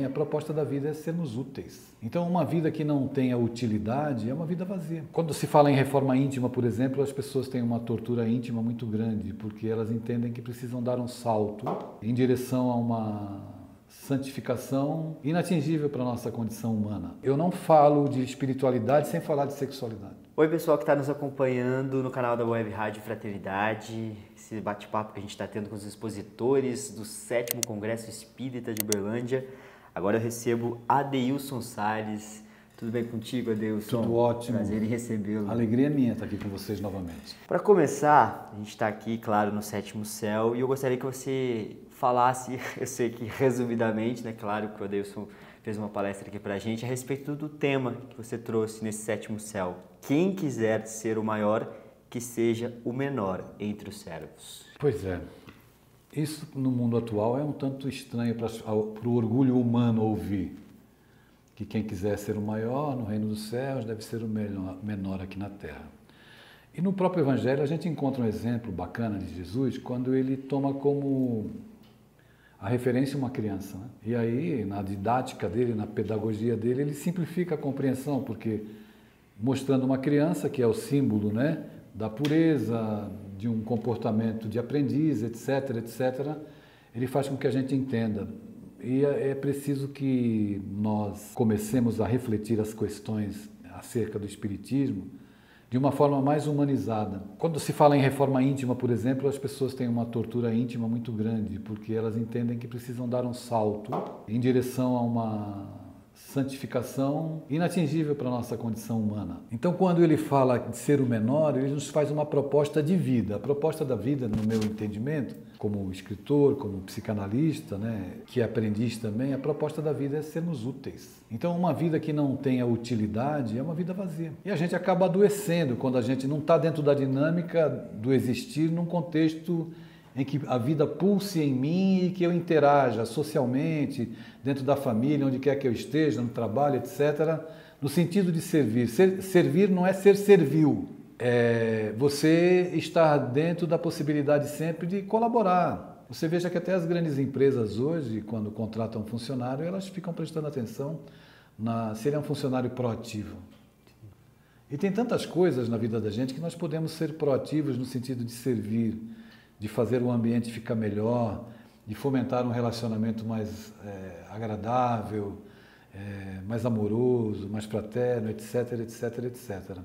A proposta da vida é sermos úteis. Então, uma vida que não tenha utilidade é uma vida vazia. Quando se fala em reforma íntima, por exemplo, as pessoas têm uma tortura íntima muito grande, porque elas entendem que precisam dar um salto em direção a uma santificação inatingível para a nossa condição humana. Eu não falo de espiritualidade sem falar de sexualidade. Oi, pessoal que está nos acompanhando no canal da Web Rádio Fraternidade, esse bate-papo que a gente está tendo com os expositores do 7º Congresso Espírita de Uberlândia. Agora eu recebo Adeilson Salles. Tudo bem contigo, Adeilson? Tudo ótimo. Prazer em recebê-lo. Alegria minha estar aqui com vocês novamente. Para começar, a gente está aqui, claro, no 7º Céu, e eu gostaria que você falasse, eu sei que resumidamente, né? Claro que o Adeilson fez uma palestra aqui para a gente a respeito do tema que você trouxe nesse 7º Céu. Quem quiser ser o maior, que seja o menor entre os servos. Pois é. Isso, no mundo atual, é um tanto estranho para o orgulho humano ouvir. Que quem quiser ser o maior no reino dos céus deve ser o menor aqui na terra. E no próprio Evangelho a gente encontra um exemplo bacana de Jesus quando ele toma como a referência uma criança, né? E aí, na didática dele, na pedagogia dele, ele simplifica a compreensão, porque mostrando uma criança, que é o símbolo, né, da pureza, de um comportamento de aprendiz, etc., etc., ele faz com que a gente entenda. E é preciso que nós comecemos a refletir as questões acerca do Espiritismo de uma forma mais humanizada. Quando se fala em reforma íntima, por exemplo, as pessoas têm uma tortura íntima muito grande, porque elas entendem que precisam dar um salto em direção a uma santificação inatingível para a nossa condição humana. Então, quando ele fala de ser o menor, ele nos faz uma proposta de vida. A proposta da vida, no meu entendimento, como escritor, como psicanalista, né, que é aprendiz também, a proposta da vida é sermos úteis. Então, uma vida que não tenha utilidade é uma vida vazia. E a gente acaba adoecendo quando a gente não está dentro da dinâmica do existir num contexto em que a vida pulse em mim e que eu interaja socialmente, dentro da família, onde quer que eu esteja, no trabalho, etc., no sentido de servir. Servir não é ser servil, é você estar dentro da possibilidade sempre de colaborar. Você veja que até as grandes empresas hoje, quando contratam um funcionário, elas ficam prestando atenção se ele é um funcionário proativo. E tem tantas coisas na vida da gente que nós podemos ser proativos no sentido de servir, de fazer o ambiente ficar melhor, de fomentar um relacionamento mais agradável, mais amoroso, mais fraterno, etc., etc., etc.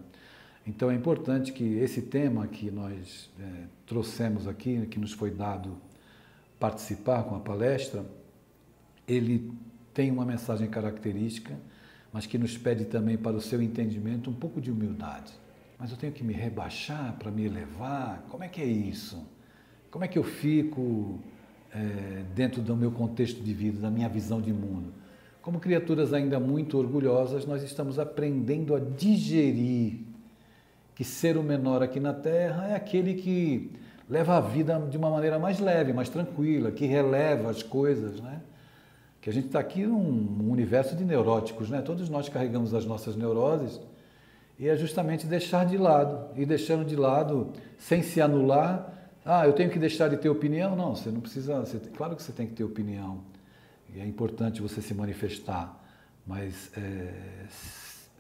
Então é importante que esse tema que nós trouxemos aqui, que nos foi dado participar com a palestra, ele tem uma mensagem característica, mas que nos pede também para o seu entendimento um pouco de humildade. Mas eu tenho que me rebaixar para me elevar? Como é que é isso? Como é que eu fico dentro do meu contexto de vida, da minha visão de mundo? Como criaturas ainda muito orgulhosas, nós estamos aprendendo a digerir que ser o menor aqui na Terra é aquele que leva a vida de uma maneira mais leve, mais tranquila, que releva as coisas, né? Que a gente está aqui num universo de neuróticos, né? Todos nós carregamos as nossas neuroses e é justamente deixar de lado, e deixando de lado sem se anular. Ah, eu tenho que deixar de ter opinião? Não, você não precisa. Claro que você tem que ter opinião. E é importante você se manifestar. Mas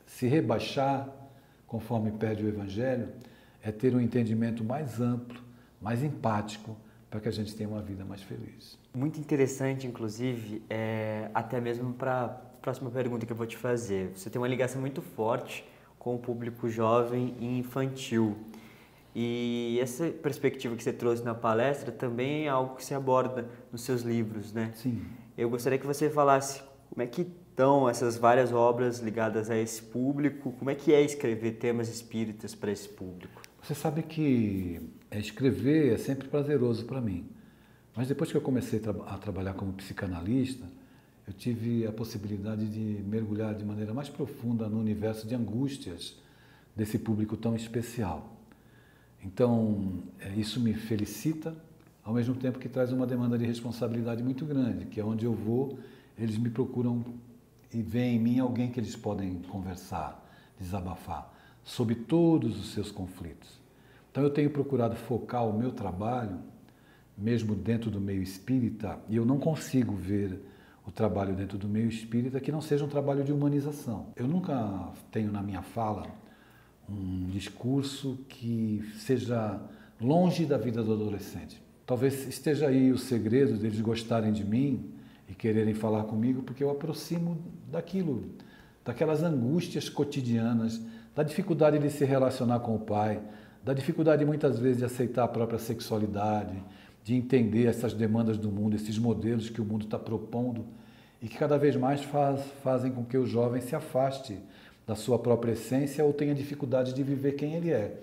se rebaixar, conforme pede o Evangelho, é ter um entendimento mais amplo, mais empático, para que a gente tenha uma vida mais feliz. Muito interessante, inclusive, até mesmo para a próxima pergunta que eu vou te fazer. Você tem uma ligação muito forte com o público jovem e infantil. E essa perspectiva que você trouxe na palestra também é algo que você aborda nos seus livros, né? Sim. Eu gostaria que você falasse como é que estão essas várias obras ligadas a esse público, como é que é escrever temas espíritas para esse público? Você sabe que escrever é sempre prazeroso para mim. Mas depois que eu comecei a trabalhar como psicanalista, eu tive a possibilidade de mergulhar de maneira mais profunda no universo de angústias desse público tão especial. Então, isso me felicita, ao mesmo tempo que traz uma demanda de responsabilidade muito grande, que é onde eu vou, eles me procuram e veem em mim alguém que eles podem conversar, desabafar, sobre todos os seus conflitos. Então, eu tenho procurado focar o meu trabalho, mesmo dentro do meio espírita, e eu não consigo ver o trabalho dentro do meio espírita que não seja um trabalho de humanização. Eu nunca tenho na minha fala um discurso que seja longe da vida do adolescente. Talvez esteja aí o segredo deles gostarem de mim e quererem falar comigo, porque eu aproximo daquilo, daquelas angústias cotidianas, da dificuldade de se relacionar com o pai, da dificuldade muitas vezes de aceitar a própria sexualidade, de entender essas demandas do mundo, esses modelos que o mundo está propondo e que cada vez mais fazem com que o jovem se afaste da sua própria essência ou tenha dificuldade de viver quem ele é.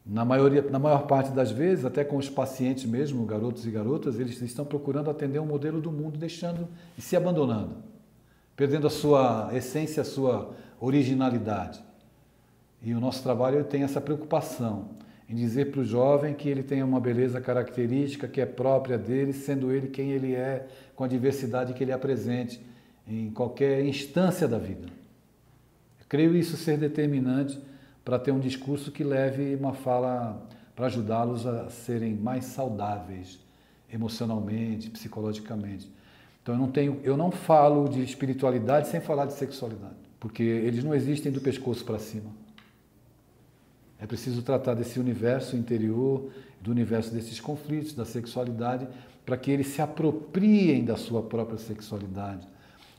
Na maior parte das vezes, até com os pacientes mesmo, garotos e garotas, eles estão procurando atender um modelo do mundo, deixando e se abandonando, perdendo a sua essência, a sua originalidade. E o nosso trabalho tem essa preocupação em dizer para o jovem que ele tem uma beleza característica que é própria dele, sendo ele quem ele é, com a diversidade que ele apresente em qualquer instância da vida. Creio isso ser determinante para ter um discurso que leve uma fala para ajudá-los a serem mais saudáveis emocionalmente, psicologicamente. Então eu não falo de espiritualidade sem falar de sexualidade, porque eles não existem do pescoço para cima. É preciso tratar desse universo interior, do universo desses conflitos, da sexualidade, para que eles se apropriem da sua própria sexualidade,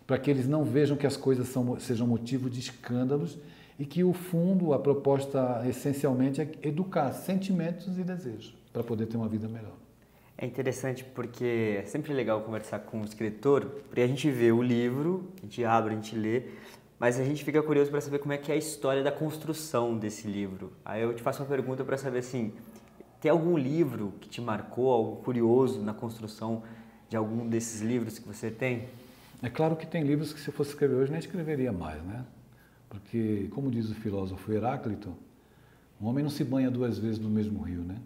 para que eles não vejam que as coisas sejam motivo de escândalos e que o fundo, a proposta essencialmente é educar sentimentos e desejos para poder ter uma vida melhor. É interessante porque é sempre legal conversar com o escritor, porque a gente vê o livro, a gente abre, a gente lê, mas a gente fica curioso para saber como é que é a história da construção desse livro. Aí eu te faço uma pergunta para saber assim, tem algum livro que te marcou, algo curioso na construção de algum desses livros que você tem? É claro que tem livros que se eu fosse escrever hoje nem escreveria mais, né? Porque, como diz o filósofo Heráclito, um homem não se banha 2 vezes no mesmo rio, né?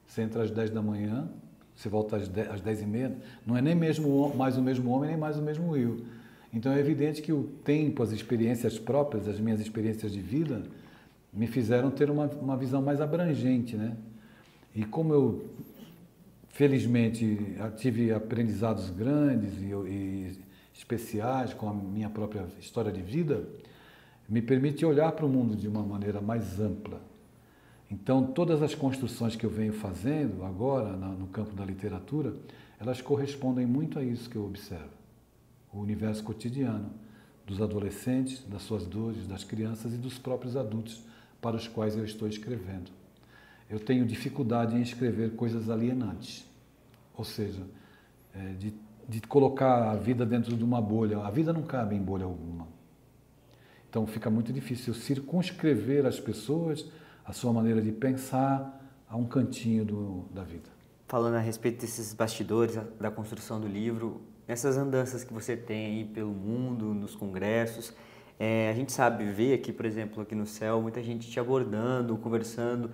Você entra às 10 da manhã, você volta às 10h30, não é nem mesmo mais o mesmo homem, nem mais o mesmo rio. Então é evidente que o tempo, as experiências próprias, as minhas experiências de vida, me fizeram ter uma visão mais abrangente, né? E como eu, felizmente, tive aprendizados grandes e especiais com a minha própria história de vida, me permite olhar para o mundo de uma maneira mais ampla. Então, todas as construções que eu venho fazendo agora no campo da literatura, elas correspondem muito a isso que eu observo. O universo cotidiano dos adolescentes, das suas dores, das crianças e dos próprios adultos para os quais eu estou escrevendo. Eu tenho dificuldade em escrever coisas alienantes, ou seja, de colocar a vida dentro de uma bolha. A vida não cabe em bolha alguma. Então fica muito difícil circunscrever as pessoas, a sua maneira de pensar, a um cantinho da vida. Falando a respeito desses bastidores, da construção do livro, nessas andanças que você tem aí pelo mundo, nos congressos, a gente sabe ver aqui, por exemplo, aqui no CEL, muita gente te abordando, conversando.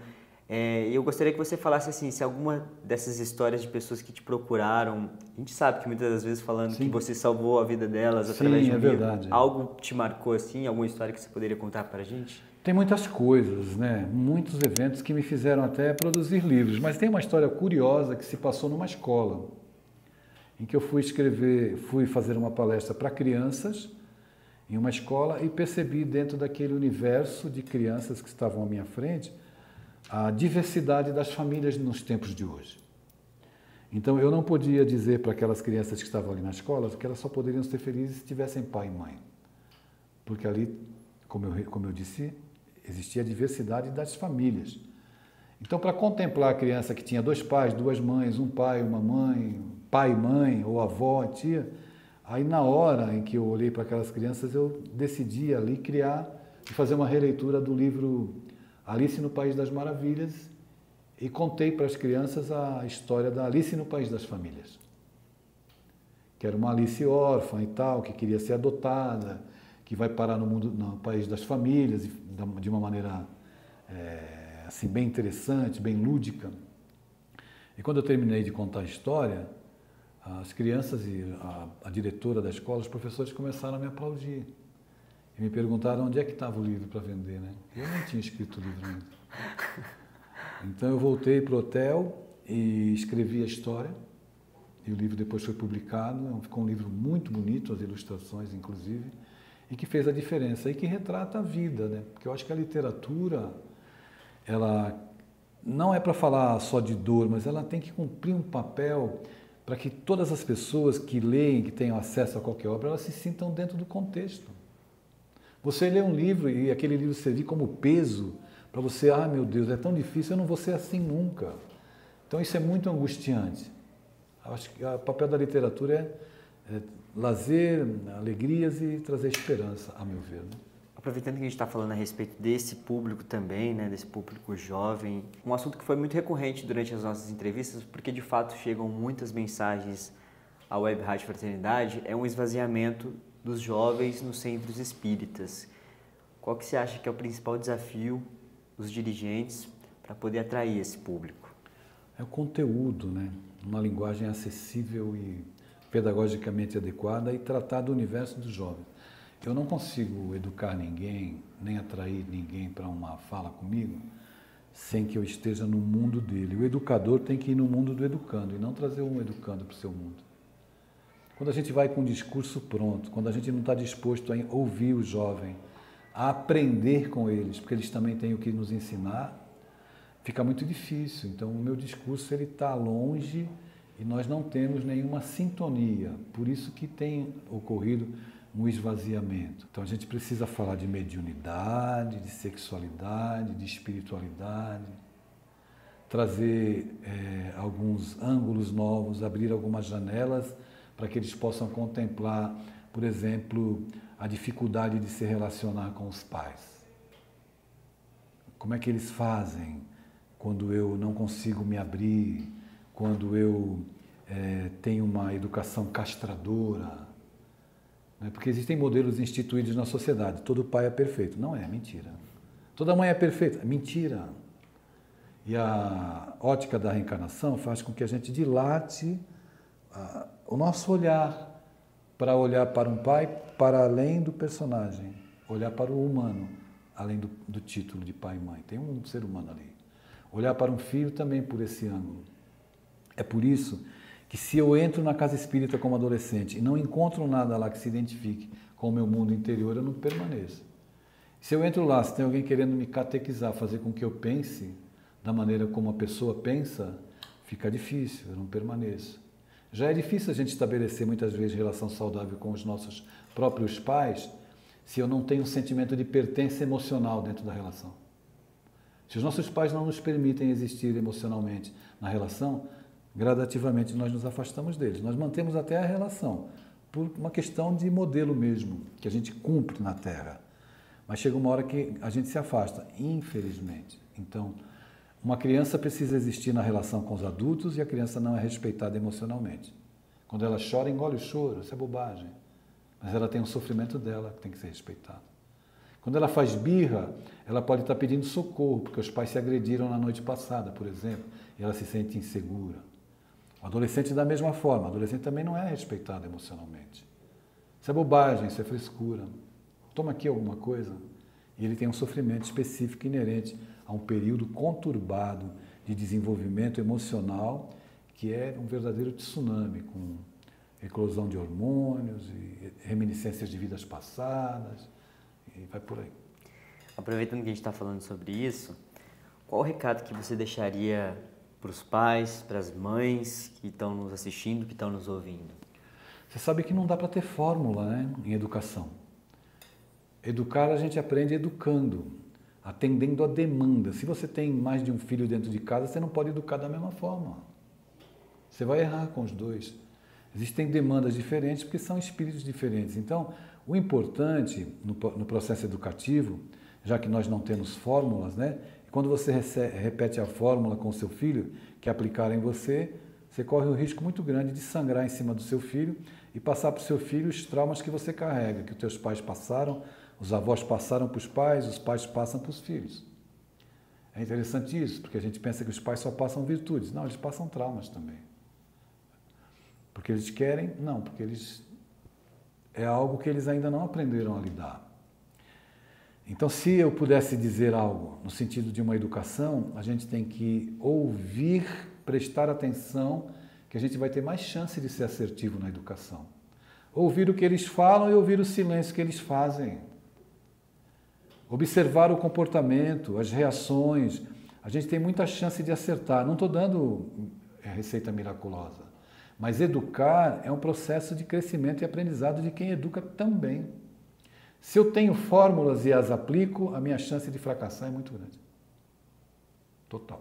E eu gostaria que você falasse assim, se alguma dessas histórias de pessoas que te procuraram, a gente sabe que muitas das vezes falando Sim. que você salvou a vida delas Sim, através de um livro, verdade. algo te marcou assim, alguma história que você poderia contar para a gente? Tem muitas coisas, né? Muitos eventos que me fizeram até produzir livros, mas tem uma história curiosa que se passou numa escola, em que eu fui fazer uma palestra para crianças em uma escola e percebi dentro daquele universo de crianças que estavam à minha frente a diversidade das famílias nos tempos de hoje. Então eu não podia dizer para aquelas crianças que estavam ali na escola que elas só poderiam ser felizes se tivessem pai e mãe, porque ali, como eu disse, existia a diversidade das famílias. Então, para contemplar a criança que tinha 2 pais, 2 mães, um pai, uma mãe, pai e mãe, ou avó, tia, aí na hora em que eu olhei para aquelas crianças, eu decidi ali criar e fazer uma releitura do livro Alice no País das Maravilhas e contei para as crianças a história da Alice no País das Famílias, que era uma Alice órfã e tal, que queria ser adotada, que vai parar no País das Famílias de uma maneira assim, bem interessante, bem lúdica. E quando eu terminei de contar a história, as crianças e a diretora da escola, os professores começaram a me aplaudir. E me perguntaram onde é que estava o livro para vender, né? Eu não tinha escrito o livro ainda. Então eu voltei para o hotel e escrevi a história. e o livro depois foi publicado, ficou um livro muito bonito, as ilustrações inclusive, e que fez a diferença, e que retrata a vida, né? Porque eu acho que a literatura, ela não é para falar só de dor, mas ela tem que cumprir um papel para que todas as pessoas que leem, que tenham acesso a qualquer obra, elas se sintam dentro do contexto. Você lê um livro e aquele livro servir como peso para você, meu Deus, é tão difícil, eu não vou ser assim nunca. Então isso é muito angustiante. Eu acho que o papel da literatura é lazer, alegrias e trazer esperança, a meu ver. Né? Aproveitando que a gente está falando a respeito desse público também, né, desse público jovem, um assunto que foi muito recorrente durante as nossas entrevistas, porque de fato chegam muitas mensagens à Web Rádio Fraternidade, é um esvaziamento dos jovens nos centros espíritas. Qual que você acha que é o principal desafio dos dirigentes para poder atrair esse público? É o conteúdo, né? Uma linguagem acessível e pedagogicamente adequada e tratar do universo dos jovens. Eu não consigo educar ninguém, nem atrair ninguém para uma fala comigo, sem que eu esteja no mundo dele. O educador tem que ir no mundo do educando e não trazer um educando para o seu mundo. Quando a gente vai com um discurso pronto, quando a gente não está disposto a ouvir o jovem, a aprender com eles, porque eles também têm o que nos ensinar, fica muito difícil. Então, o meu discurso está longe e nós não temos nenhuma sintonia. Por isso que tem ocorrido um esvaziamento. Então, a gente precisa falar de mediunidade, de sexualidade, de espiritualidade, trazer alguns ângulos novos, abrir algumas janelas para que eles possam contemplar, por exemplo, a dificuldade de se relacionar com os pais. Como é que eles fazem quando eu não consigo me abrir, quando eu tenho uma educação castradora? Né? Porque existem modelos instituídos na sociedade. Todo pai é perfeito. Não é, mentira. Toda mãe é perfeita. Mentira. E a ótica da reencarnação faz com que a gente dilate o nosso olhar para um pai para além do personagem, olhar para o humano, além do título de pai e mãe. Tem um ser humano ali. Olhar para um filho também por esse ângulo. É por isso que se eu entro na casa espírita como adolescente e não encontro nada lá que se identifique com o meu mundo interior, eu não permaneço. Se eu entro lá, se tem alguém querendo me catequizar, fazer com que eu pense da maneira como a pessoa pensa, fica difícil, eu não permaneço. Já é difícil a gente estabelecer muitas vezes relação saudável com os nossos próprios pais se eu não tenho um sentimento de pertença emocional dentro da relação. Se os nossos pais não nos permitem existir emocionalmente na relação, gradativamente nós nos afastamos deles. Nós mantemos até a relação, por uma questão de modelo mesmo, que a gente cumpre na Terra. Mas chega uma hora que a gente se afasta, infelizmente. Então, uma criança precisa existir na relação com os adultos e a criança não é respeitada emocionalmente. Quando ela chora, engole o choro, isso é bobagem. Mas ela tem um sofrimento dela que tem que ser respeitado. Quando ela faz birra, ela pode estar pedindo socorro, porque os pais se agrediram na noite passada, por exemplo, e ela se sente insegura. O adolescente da mesma forma, o adolescente também não é respeitado emocionalmente. Isso é bobagem, isso é frescura. Toma aqui alguma coisa. E ele tem um sofrimento específico inerente a um período conturbado de desenvolvimento emocional, que é um verdadeiro tsunami, com eclosão de hormônios e reminiscências de vidas passadas, e vai por aí. Aproveitando que a gente está falando sobre isso, qual o recado que você deixaria para os pais, para as mães que estão nos assistindo, que estão nos ouvindo? Você sabe que não dá para ter fórmula, né, em educação. Educar a gente aprende educando, atendendo à demanda. Se você tem mais de um filho dentro de casa, você não pode educar da mesma forma. Você vai errar com os dois. Existem demandas diferentes porque são espíritos diferentes. Então, o importante no processo educativo, já que nós não temos fórmulas, né? Quando você repete a fórmula com o seu filho, que aplicar em você, você corre o risco muito grande de sangrar em cima do seu filho e passar para o seu filho os traumas que você carrega, que os teus pais passaram, os avós passaram para os pais passam para os filhos. É interessante isso, porque a gente pensa que os pais só passam virtudes. Não, eles passam traumas também. Porque eles querem? Não, porque é algo que eles ainda não aprenderam a lidar. Então, se eu pudesse dizer algo no sentido de uma educação, a gente tem que ouvir, prestar atenção que a gente vai ter mais chance de ser assertivo na educação. Ouvir o que eles falam e ouvir o silêncio que eles fazem. Observar o comportamento, as reações. A gente tem muita chance de acertar. Não estou dando receita miraculosa, mas educar é um processo de crescimento e aprendizado de quem educa também. Se eu tenho fórmulas e as aplico, a minha chance de fracassar é muito grande. Total.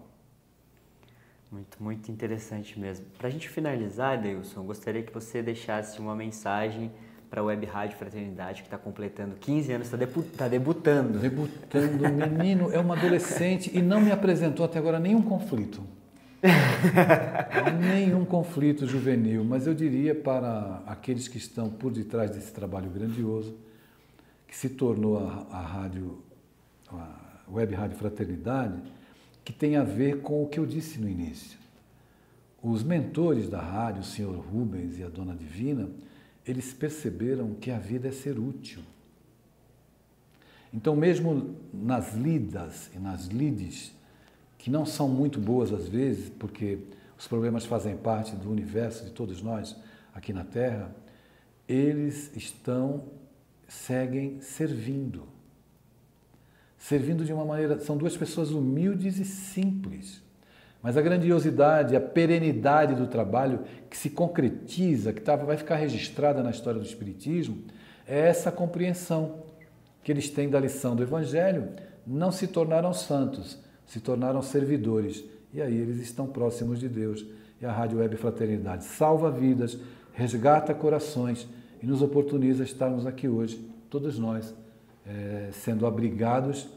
Muito, muito interessante mesmo. Para a gente finalizar, Adeilson, eu gostaria que você deixasse uma mensagem para a Web Rádio Fraternidade, que está completando 15 anos, está debutando. Debutando, menino, é uma adolescente e não me apresentou até agora nenhum conflito. Nenhum conflito juvenil, mas eu diria para aqueles que estão por detrás desse trabalho grandioso, que se tornou a Web Rádio Fraternidade, que tem a ver com o que eu disse no início. Os mentores da rádio, o senhor Rubens e a dona Divina, eles perceberam que a vida é ser útil. Então, mesmo nas lidas e nas lides, que não são muito boas às vezes, porque os problemas fazem parte do universo de todos nós aqui na Terra, eles seguem servindo. Servindo de uma maneira... São duas pessoas humildes e simples. Mas a grandiosidade, a perenidade do trabalho que se concretiza, que vai ficar registrada na história do Espiritismo, é essa compreensão que eles têm da lição do Evangelho. Não se tornaram santos, se tornaram servidores. E aí eles estão próximos de Deus. E a Rádio Web Fraternidade salva vidas, resgata corações e nos oportuniza estarmos aqui hoje, todos nós, sendo abrigados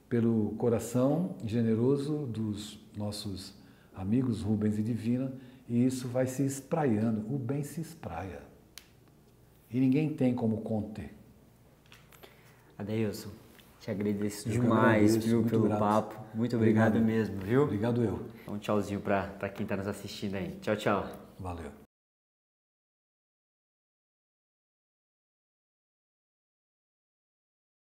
pelo coração generoso dos nossos amigos Rubens e Divina, e isso vai se espraiando, o bem se espraia. E ninguém tem como conter. Adeilson, te agradeço demais, viu, pelo papo. Muito obrigado mesmo, viu? Obrigado eu. Um tchauzinho para quem está nos assistindo aí. Tchau, tchau. Valeu.